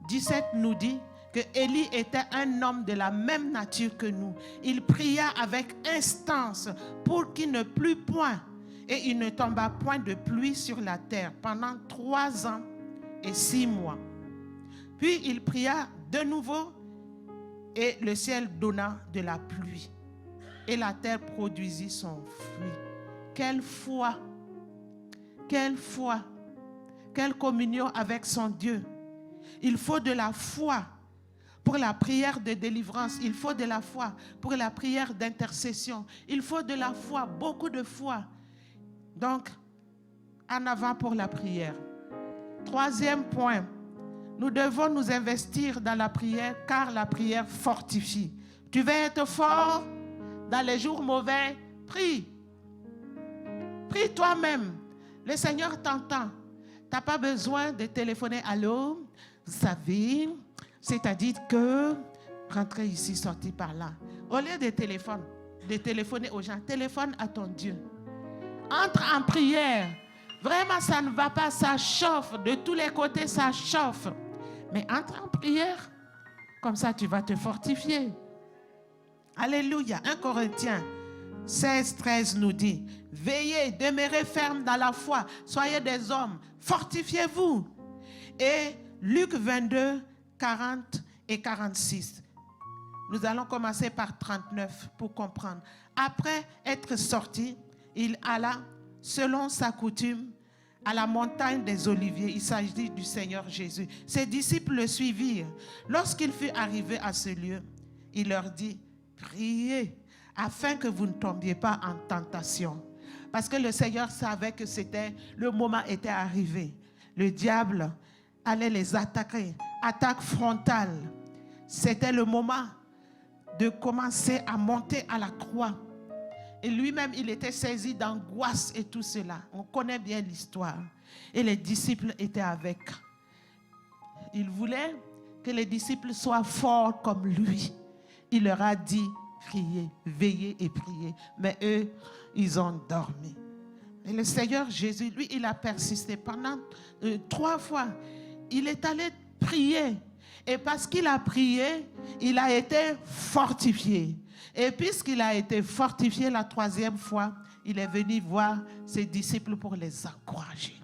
17 nous dit que Élie était un homme de la même nature que nous. Il pria avec instance pour qu'il ne plût point et il ne tomba point de pluie sur la terre pendant 3 ans et 6 mois. Puis il pria de nouveau et le ciel donna de la pluie. et la terre produisit son fruit. Quelle foi! Quelle foi! Quelle communion avec son Dieu! Il faut de la foi pour la prière de délivrance. Il faut de la foi pour la prière d'intercession. Il faut de la foi, beaucoup de foi. Donc, en avant pour la prière. Troisième point, nous devons nous investir dans la prière car la prière fortifie. Tu veux être fort dans les jours mauvais? Prie. Prie toi-même. Le Seigneur t'entend. Tu n'as pas besoin de téléphoner. Allô, vous savez, c'est-à-dire que rentrer ici, sortir par là. Au lieu de téléphoner aux gens, téléphone à ton Dieu. Entre en prière. Vraiment, ça ne va pas, ça chauffe. De tous les côtés, ça chauffe. Mais entre en prière. Comme ça, tu vas te fortifier. Alléluia. 1 Corinthiens 16, 13 nous dit, veillez, demeurez fermes dans la foi. Soyez des hommes. Fortifiez-vous. Et Luc 22, 40 et 46. Nous allons commencer par 39 pour comprendre. Après être sorti, il alla, selon sa coutume, à la montagne des Oliviers. Il s'agit du Seigneur Jésus. Ses disciples le suivirent. Lorsqu'il fut arrivé à ce lieu, il leur dit, priez afin que vous ne tombiez pas en tentation. Parce que le Seigneur savait que le moment était arrivé. Le diable allait les attaquer. Attaque frontale. C'était le moment de commencer à monter à la croix. Et lui-même, il était saisi d'angoisse et tout cela. On connaît bien l'histoire. Et les disciples étaient avec. Il voulait que les disciples soient forts comme lui. Il leur a dit, priez, veillez et priez. Mais eux, ils ont dormi. Et le Seigneur Jésus, lui, il a persisté pendant 3 fois. Il est allé prier. Et parce qu'il a prié, il a été fortifié. Et puisqu'il a été fortifié la 3e fois, il est venu voir ses disciples pour les encourager.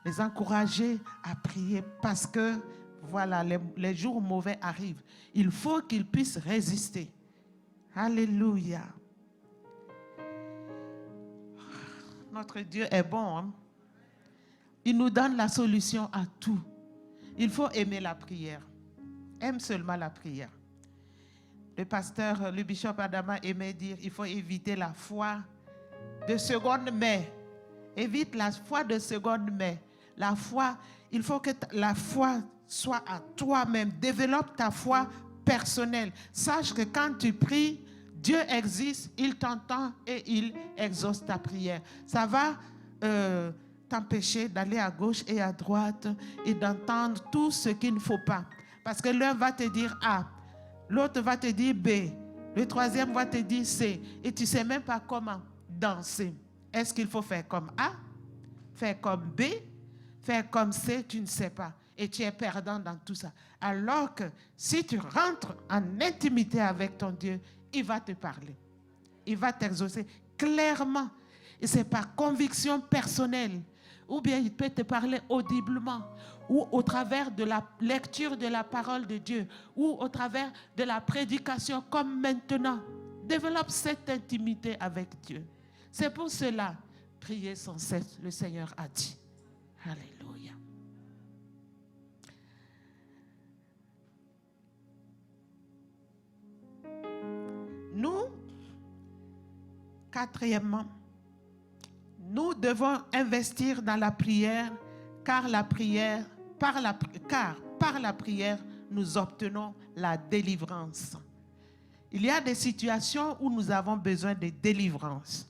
Les encourager à prier parce que, voilà, les jours mauvais arrivent. Il faut qu'ils puissent résister. Alléluia. Notre Dieu est bon. Hein? Il nous donne la solution à tout. Il faut aimer la prière. Aime seulement la prière. Le bishop Adama aimait dire, il faut éviter la foi de seconde main. Évite la foi de seconde main. La foi, il faut que la foi soit à toi-même. Développe ta foi personnelle. Sache que quand tu pries, Dieu existe, il t'entend et il exauce ta prière. Ça va t'empêcher d'aller à gauche et à droite et d'entendre tout ce qu'il ne faut pas. Parce que l'un va te dire A, l'autre va te dire B, le 3e va te dire C, et tu ne sais même pas comment danser. Est-ce qu'il faut faire comme A, faire comme B, faire comme C, tu ne sais pas. Et tu es perdant dans tout ça. Alors que si tu rentres en intimité avec ton Dieu, il va te parler. Il va t'exaucer clairement. Et c'est par conviction personnelle. Ou bien il peut te parler audiblement. Ou au travers de la lecture de la parole de Dieu. Ou au travers de la prédication comme maintenant. Développe cette intimité avec Dieu. C'est pour cela, priez sans cesse, le Seigneur a dit. Alléluia. Nous, quatrièmement, nous devons investir dans la prière, car par la prière, nous obtenons la délivrance. Il y a des situations où nous avons besoin de délivrance.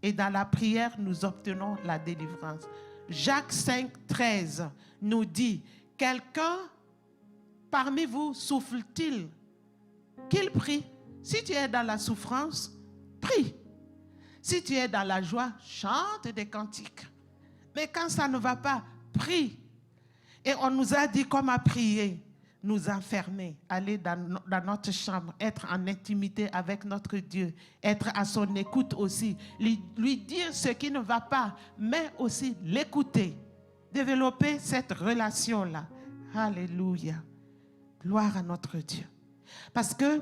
Et dans la prière, nous obtenons la délivrance. Jacques 5, 13 nous dit, quelqu'un parmi vous souffle-t-il qu'il prie? Si tu es dans la souffrance, prie. Si tu es dans la joie, chante des cantiques. Mais quand ça ne va pas, prie. Et on nous a dit comment prier. Nous enfermer, aller dans notre chambre, être en intimité avec notre Dieu, être à son écoute aussi, lui dire ce qui ne va pas, mais aussi l'écouter. Développer cette relation-là. Alléluia. Gloire à notre Dieu. Parce que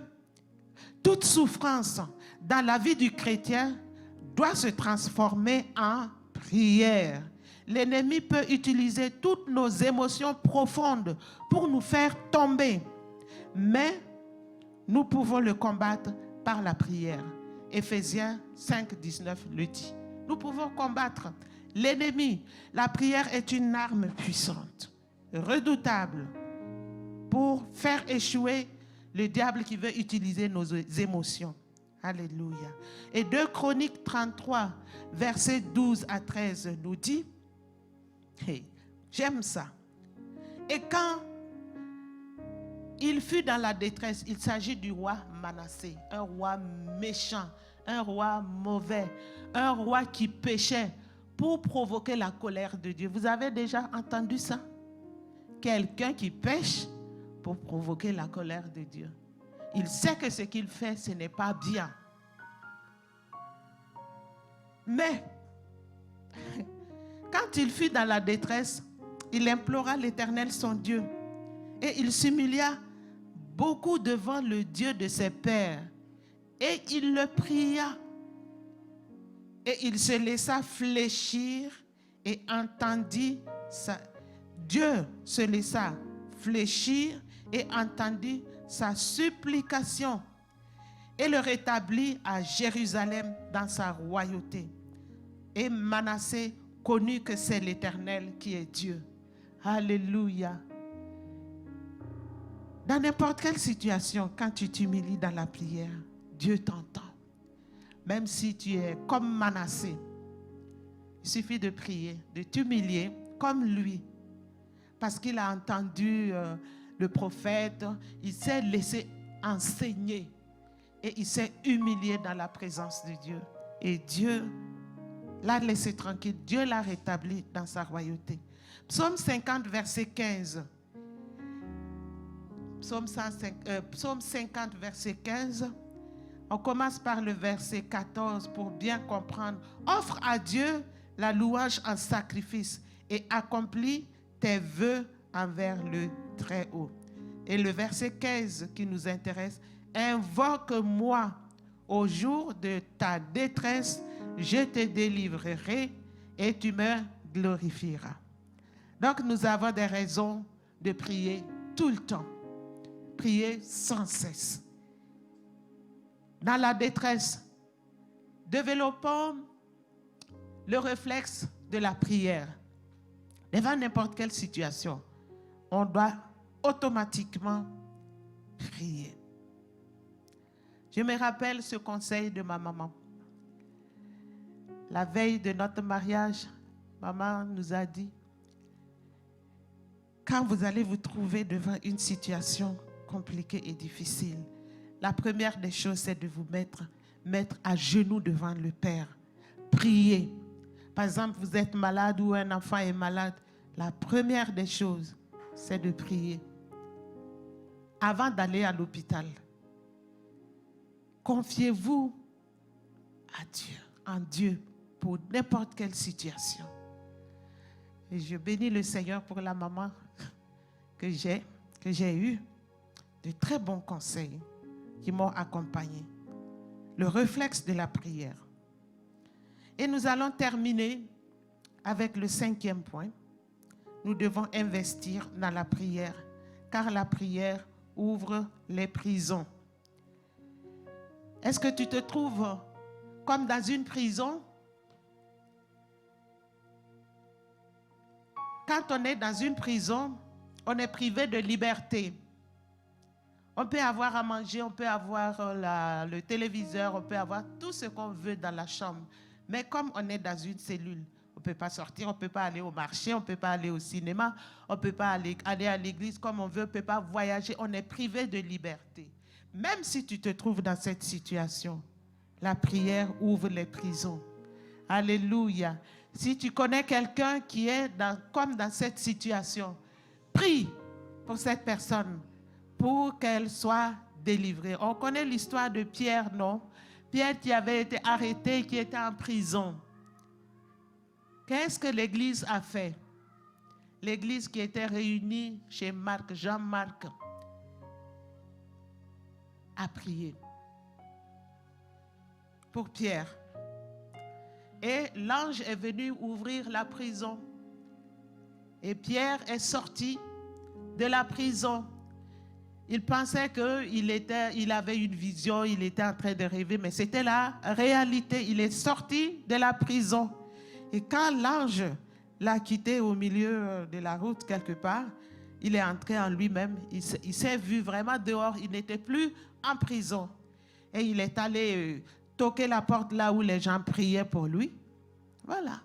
toute souffrance dans la vie du chrétien doit se transformer en prière. L'ennemi peut utiliser toutes nos émotions profondes pour nous faire tomber. Mais nous pouvons le combattre par la prière. Éphésiens 5, 19 le dit. Nous pouvons combattre l'ennemi. La prière est une arme puissante, redoutable, pour faire échouer le diable qui veut utiliser nos émotions. Alléluia. Et 2 Chroniques 33, versets 12 à 13 nous dit, hey, j'aime ça. Et quand il fut dans la détresse, il s'agit du roi Manassé, un roi méchant, un roi mauvais, un roi qui péchait pour provoquer la colère de Dieu. Vous avez déjà entendu ça? Quelqu'un qui pêche pour provoquer la colère de Dieu. Il sait que ce qu'il fait, ce n'est pas bien. Mais, quand il fut dans la détresse, il implora l'Éternel son Dieu. Et il s'humilia beaucoup devant le Dieu de ses pères. Et il le pria. Et il se laissa fléchir et entendit sa... Dieu se laissa fléchir et entendit sa supplication et le rétablit à Jérusalem dans sa royauté. Et Manassé connut que c'est l'Éternel qui est Dieu. Alléluia. Dans n'importe quelle situation, quand tu t'humilies dans la prière, Dieu t'entend. Même si tu es comme Manassé, il suffit de prier, de t'humilier comme lui. Parce qu'il a entendu le prophète, il s'est laissé enseigner et il s'est humilié dans la présence de Dieu. Et Dieu l'a laissé tranquille, Dieu l'a rétabli dans sa royauté. Psaume 50, verset 15. Psaume 50, verset 15. On commence par le verset 14 pour bien comprendre. Offre à Dieu la louange en sacrifice et accomplis tes vœux envers le Très-Haut. Et le verset 15 qui nous intéresse. Invoque-moi au jour de ta détresse, je te délivrerai et tu me glorifieras. Donc nous avons des raisons de prier tout le temps. Prier sans cesse. Dans la détresse, développons le réflexe de la prière. Devant n'importe quelle situation, on doit automatiquement prier. Je me rappelle ce conseil de ma maman. La veille de notre mariage, maman nous a dit, quand vous allez vous trouver devant une situation compliquée et difficile, la première des choses, c'est de vous mettre à genoux devant le Père. Priez. Par exemple, vous êtes malade ou un enfant est malade. La première des choses, c'est de prier. Avant d'aller à l'hôpital, confiez-vous à Dieu, en Dieu, pour n'importe quelle situation. Et je bénis le Seigneur pour la maman que j'ai eue, de très bons conseils qui m'ont accompagné. Le réflexe de la prière. Et nous allons terminer avec le 5e point. Nous devons investir dans la prière, car la prière ouvre les prisons. Est-ce que tu te trouves comme dans une prison? Quand on est dans une prison, on est privé de liberté. On peut avoir à manger, on peut avoir le téléviseur, on peut avoir tout ce qu'on veut dans la chambre. Mais comme on est dans une cellule, on ne peut pas sortir, on ne peut pas aller au marché, on ne peut pas aller au cinéma, on ne peut pas aller à l'église comme on veut, on ne peut pas voyager, on est privé de liberté. Même si tu te trouves dans cette situation, la prière ouvre les prisons. Alléluia. Si tu connais quelqu'un qui est comme dans cette situation, prie pour cette personne, pour qu'elle soit délivrée. On connaît l'histoire de Pierre, non? Pierre qui avait été arrêté, qui était en prison. Qu'est-ce que l'Église a fait? L'Église qui était réunie chez Jean-Marc, a prié. pour Pierre. Et l'ange est venu ouvrir la prison. Et Pierre est sorti de la prison. Il pensait qu'il avait une vision, il était en train de rêver, mais c'était la réalité. Il est sorti de la prison. Et quand l'ange l'a quitté au milieu de la route quelque part, il est entré en lui-même. Il s'est vu vraiment dehors. Il n'était plus en prison. Et il est allé toquer la porte là où les gens priaient pour lui. Voilà.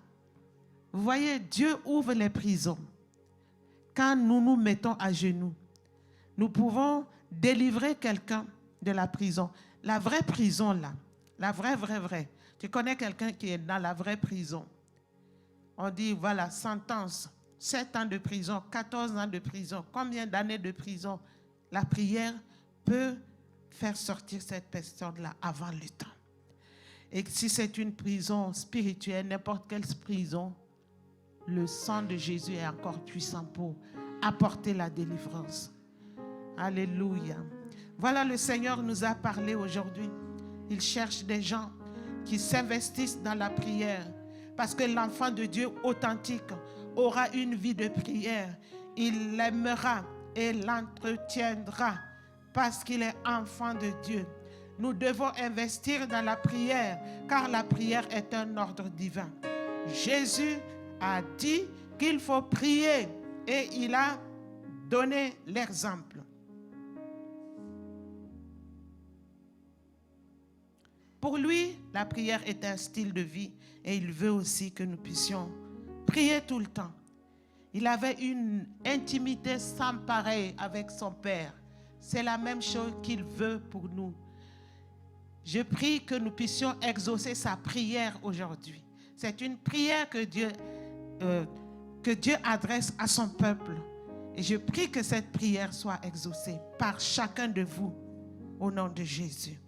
Vous voyez, Dieu ouvre les prisons. Quand nous nous mettons à genoux, nous pouvons délivrer quelqu'un de la prison. La vraie prison là, la vraie. Tu connais quelqu'un qui est dans la vraie prison. On dit, voilà, sentence, 7 ans de prison, 14 ans de prison, combien d'années de prison? La prière peut faire sortir cette personne-là avant le temps. Et si c'est une prison spirituelle, n'importe quelle prison, le sang de Jésus est encore puissant pour apporter la délivrance. Alléluia. Voilà, le Seigneur nous a parlé aujourd'hui. Il cherche des gens qui s'investissent dans la prière. Parce que l'enfant de Dieu authentique aura une vie de prière. Il l'aimera et l'entretiendra parce qu'il est enfant de Dieu. Nous devons investir dans la prière car la prière est un ordre divin. Jésus a dit qu'il faut prier et il a donné l'exemple. Pour lui, la prière est un style de vie et il veut aussi que nous puissions prier tout le temps. Il avait une intimité sans pareil avec son Père. C'est la même chose qu'il veut pour nous. Je prie que nous puissions exaucer sa prière aujourd'hui. C'est une prière que Dieu adresse à son peuple. Et je prie que cette prière soit exaucée par chacun de vous au nom de Jésus.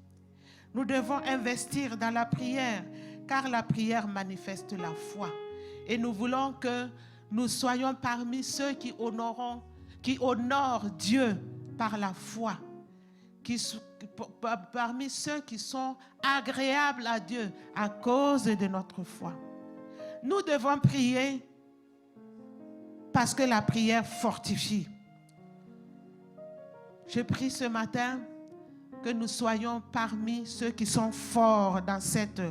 Nous devons investir dans la prière car la prière manifeste la foi. Et nous voulons que nous soyons parmi ceux qui honorent Dieu par la foi. Parmi ceux qui sont agréables à Dieu à cause de notre foi. Nous devons prier parce que la prière fortifie. Je prie ce matin que nous soyons parmi ceux qui sont forts dans cette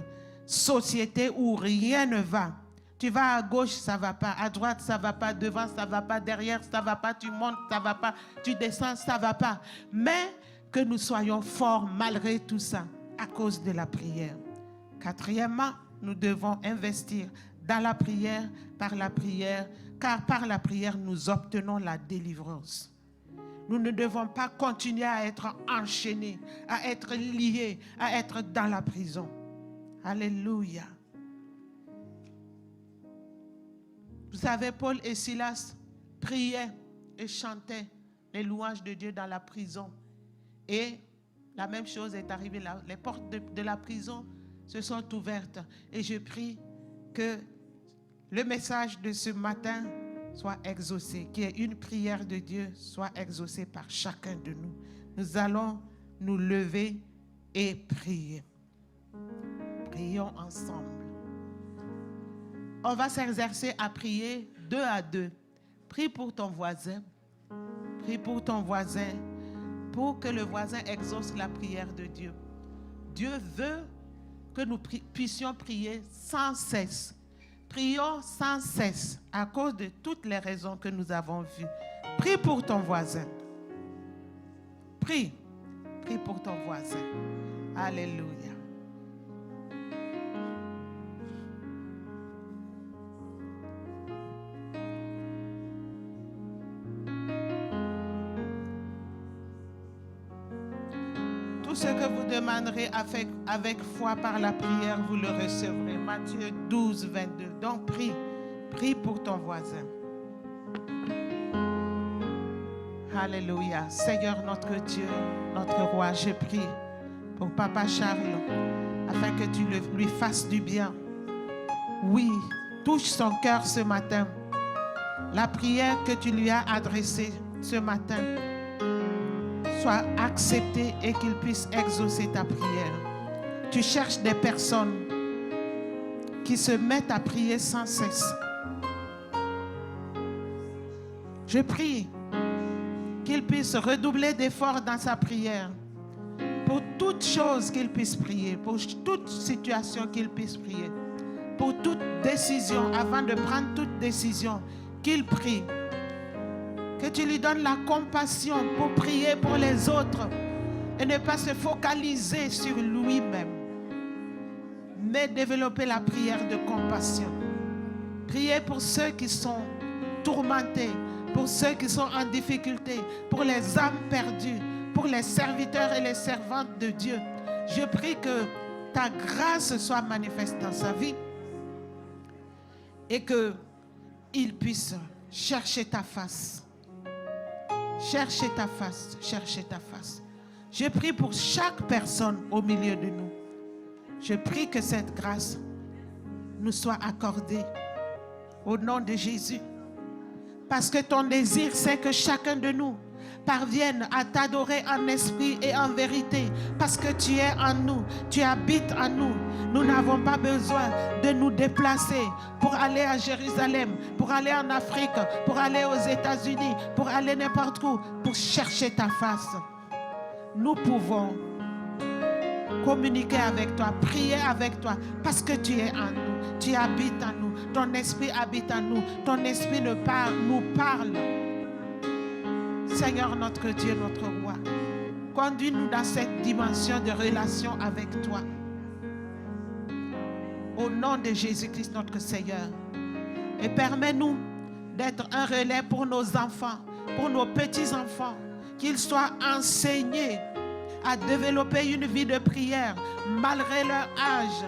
société où rien ne va. Tu vas à gauche, ça ne va pas. À droite, ça ne va pas. Devant, ça ne va pas. Derrière, ça ne va pas. Tu montes, ça ne va pas. Tu descends, ça ne va pas. Mais que nous soyons forts malgré tout ça à cause de la prière. Quatrièmement, nous devons investir dans la prière, car par la prière, nous obtenons la délivrance. Nous ne devons pas continuer à être enchaînés, à être liés, à être dans la prison. Alléluia. Vous savez, Paul et Silas priaient et chantaient les louanges de Dieu dans la prison. Et la même chose est arrivée là. Les portes de la prison se sont ouvertes. Et je prie que le message de ce matin soit exaucé, qu'il y ait une prière de Dieu soit exaucée par chacun de nous. Nous allons nous lever et prier. Prions ensemble. On va s'exercer à prier 2 à 2. Prie pour ton voisin. Prie pour ton voisin pour que le voisin exauce la prière de Dieu. Dieu veut que nous puissions prier sans cesse. Prions sans cesse à cause de toutes les raisons que nous avons vues. Prie pour ton voisin. Prie. Prie pour ton voisin. Alléluia. Tout ce que vous demanderez avec foi par la prière, vous le recevrez. Matthieu 12, 22. Donc prie. Prie pour ton voisin. Alléluia. Seigneur notre Dieu, notre roi, je prie pour Papa Charles, afin que tu lui fasses du bien. Oui, touche son cœur ce matin. La prière que tu lui as adressée ce matin soit acceptée et qu'il puisse exaucer ta prière. Tu cherches des personnes qui se mettent à prier sans cesse. Je prie qu'il puisse redoubler d'efforts dans sa prière. Pour toute chose qu'il puisse prier, pour toute situation qu'il puisse prier, pour toute décision, avant de prendre toute décision, qu'il prie. Que tu lui donnes la compassion pour prier pour les autres et ne pas se focaliser sur lui-même, mais développer la prière de compassion. Prier pour ceux qui sont tourmentés, pour ceux qui sont en difficulté, pour les âmes perdues, pour les serviteurs et les servantes de Dieu. Je prie que ta grâce soit manifeste dans sa vie et qu'il puisse chercher ta face. Chercher ta face, chercher ta face. Je prie pour chaque personne au milieu de nous. Je prie que cette grâce nous soit accordée au nom de Jésus. Parce que ton désir, c'est que chacun de nous parvienne à t'adorer en esprit et en vérité. Parce que tu es en nous, tu habites en nous. Nous n'avons pas besoin de nous déplacer pour aller à Jérusalem, pour aller en Afrique, pour aller aux États-Unis, pour aller n'importe où, pour chercher ta face. Nous pouvons communiquer avec toi, prier avec toi, parce que tu es en nous, tu habites en nous, ton esprit habite en nous, ton esprit nous parle. Seigneur notre Dieu, notre roi, conduis-nous dans cette dimension de relation avec toi. Au nom de Jésus-Christ notre Seigneur. Et permets-nous d'être un relais pour nos enfants, pour nos petits-enfants, qu'ils soient enseignés à développer une vie de prière malgré leur âge,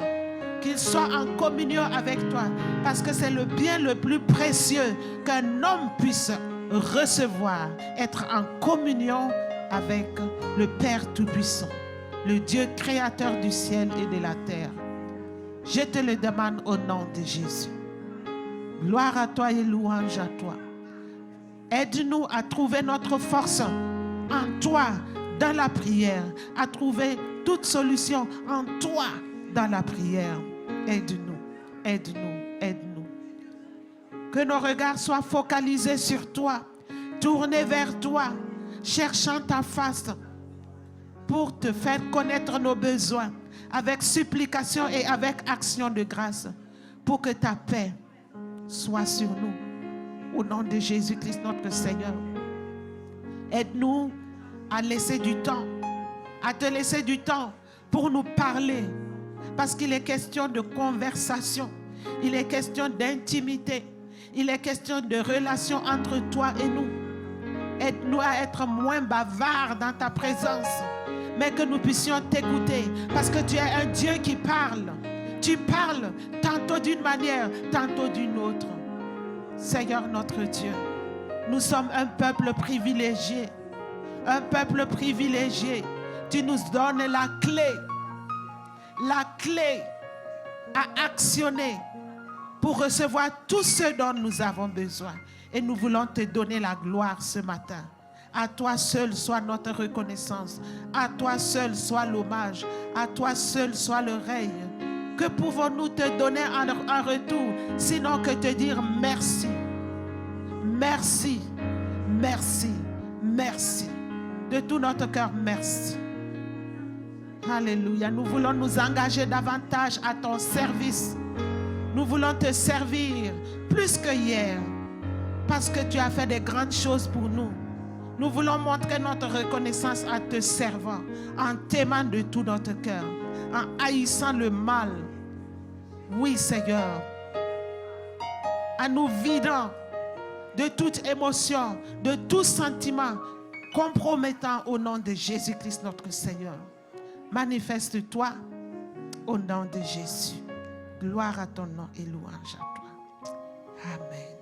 qu'ils soient en communion avec toi, parce que c'est le bien le plus précieux qu'un homme puisse recevoir, être en communion avec le Père Tout-Puissant, le Dieu créateur du ciel et de la terre. Je te le demande au nom de Jésus. Gloire à toi et louange à toi. Aide-nous à trouver notre force en toi dans la prière, à trouver toute solution en toi dans la prière. Aide-nous, aide-nous, aide-nous. Que nos regards soient focalisés sur toi, tournés vers toi, cherchant ta face pour te faire connaître nos besoins avec supplication et avec action de grâce, pour que ta paix soit sur nous. Au nom de Jésus-Christ notre Seigneur. Aide-nous à laisser du temps, à te laisser du temps pour nous parler, parce qu'il est question de conversation, il est question d'intimité, il est question de relation entre toi et nous. Aide-nous à être moins bavards dans ta présence, mais que nous puissions t'écouter, parce que tu es un Dieu qui parle. Tu parles tantôt d'une manière, tantôt d'une autre. Seigneur notre Dieu, nous sommes un peuple privilégié. Un peuple privilégié. Tu nous donnes la clé à actionner pour recevoir tout ce dont nous avons besoin. Et nous voulons te donner la gloire ce matin. À toi seul soit notre reconnaissance. À toi seul soit l'hommage. À toi seul soit le règne. Que pouvons-nous te donner en retour, sinon que te dire merci. Merci, merci, merci. De tout notre cœur, merci. Alléluia. Nous voulons nous engager davantage à ton service. Nous voulons te servir plus que hier, parce que tu as fait des grandes choses pour nous. Nous voulons montrer notre reconnaissance en te servant, en t'aimant de tout notre cœur, en haïssant le mal. Oui, Seigneur. En nous vidant de toute émotion, de tout sentiment compromettant au nom de Jésus-Christ notre Seigneur. Manifeste-toi au nom de Jésus. Gloire à ton nom et louange à toi. Amen.